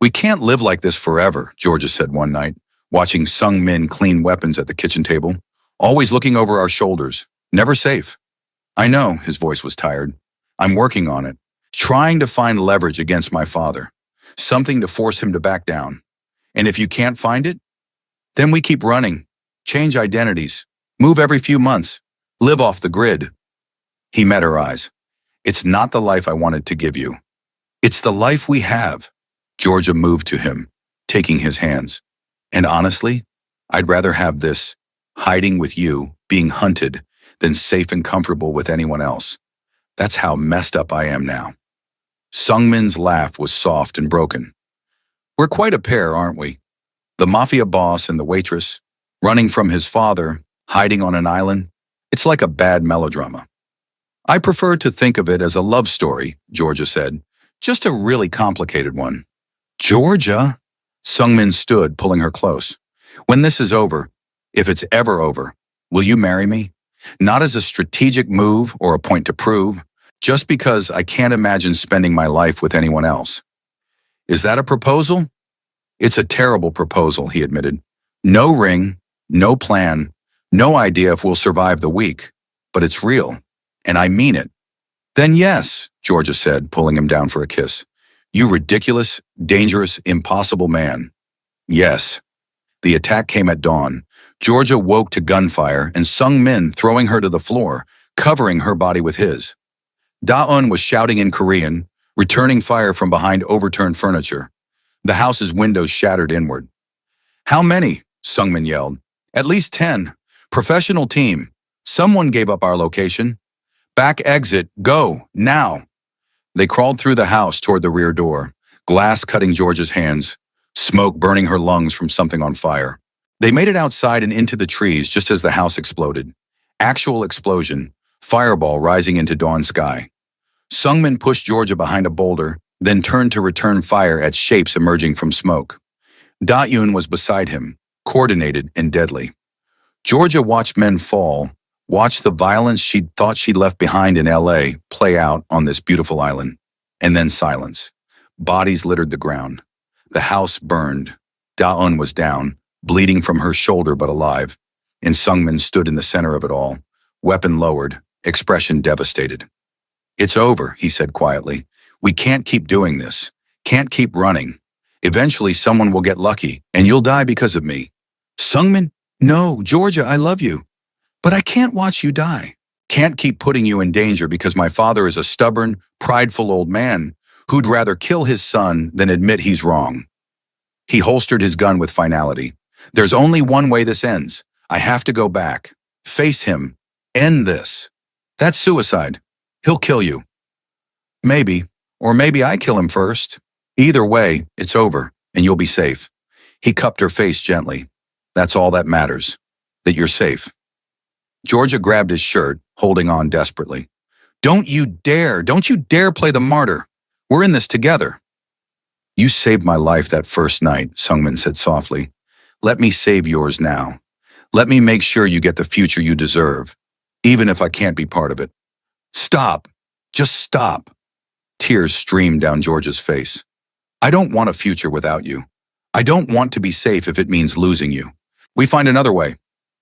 "We can't live like this forever," Georgia said one night, watching Sungmin clean weapons at the kitchen table, "always looking over our shoulders, never safe." "I know," his voice was tired. "I'm working on it, trying to find leverage against my father, something to force him to back down. And if you can't find it, then we keep running, change identities, move every few months, live off the grid." He met her eyes. "It's not the life I wanted to give you. It's the life we have." Georgia moved to him, taking his hands. "And honestly, I'd rather have this, hiding with you, being hunted, than safe and comfortable with anyone else." That's how messed up I am now. Sungmin's laugh was soft and broken. We're quite a pair, aren't we? The mafia boss and the waitress, running from his father, hiding on an island. It's like a bad melodrama. I prefer to think of it as a love story, Georgia said. Just a really complicated one. Georgia? Sungmin stood, pulling her close. When this is over, if it's ever over, will you marry me? Not as a strategic move or a point to prove, just because I can't imagine spending my life with anyone else. Is that a proposal? It's a terrible proposal, he admitted. No ring, no plan, no idea if we'll survive the week. But it's real, and I mean it. Then yes, Georgia said, pulling him down for a kiss. You ridiculous, dangerous, impossible man. Yes. The attack came at dawn. Georgia woke to gunfire and Sungmin throwing her to the floor, covering her body with his. Da-eun was shouting in Korean, returning fire from behind overturned furniture. The house's windows shattered inward. How many? Sungmin yelled. At least 10. Professional team. Someone gave up our location. Back exit, go, now. They crawled through the house toward the rear door, glass cutting Georgia's hands, smoke burning her lungs from something on fire. They made it outside and into the trees just as the house exploded. Actual explosion, fireball rising into dawn sky. Sungmin pushed Georgia behind a boulder, then turned to return fire at shapes emerging from smoke. Da-eun was beside him, coordinated and deadly. Georgia watched men fall, watched the violence she'd thought she'd left behind in LA play out on this beautiful island. And then silence. Bodies littered the ground. The house burned. Da-eun was down, bleeding from her shoulder but alive. And Sungmin stood in the center of it all, weapon lowered, expression devastated. It's over, he said quietly. We can't keep doing this. Can't keep running. Eventually someone will get lucky, and you'll die because of me. Sungmin? No, Georgia, I love you. But I can't watch you die. Can't keep putting you in danger because my father is a stubborn, prideful old man who'd rather kill his son than admit he's wrong. He holstered his gun with finality. There's only one way this ends. I have to go back. Face him. End this. That's suicide. He'll kill you. Maybe. Or maybe I kill him first. Either way, it's over, and you'll be safe. He cupped her face gently. That's all that matters. That you're safe. Georgia grabbed his shirt, holding on desperately. Don't you dare play the martyr. We're in this together. You saved my life that first night, Sungmin said softly. Let me save yours now. Let me make sure you get the future you deserve, even if I can't be part of it. Stop. Just stop. Tears streamed down Georgia's face. I don't want a future without you. I don't want to be safe if it means losing you. We find another way.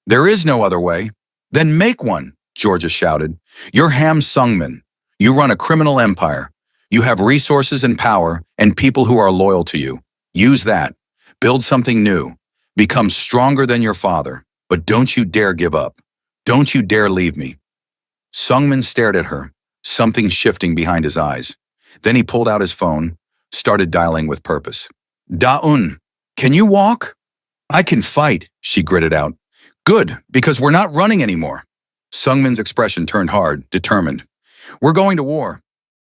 There is no other way. Then make one, Georgia shouted. You're Ham Sungmin. You run a criminal empire. You have resources and power and people who are loyal to you. Use that. Build something new. Become stronger than your father. But don't you dare give up. Don't you dare leave me. Sungmin stared at her, something shifting behind his eyes. Then he pulled out his phone, started dialing with purpose. Da-eun, can you walk? I can fight, she gritted out. Good, because we're not running anymore. Sungmin's expression turned hard, determined. We're going to war.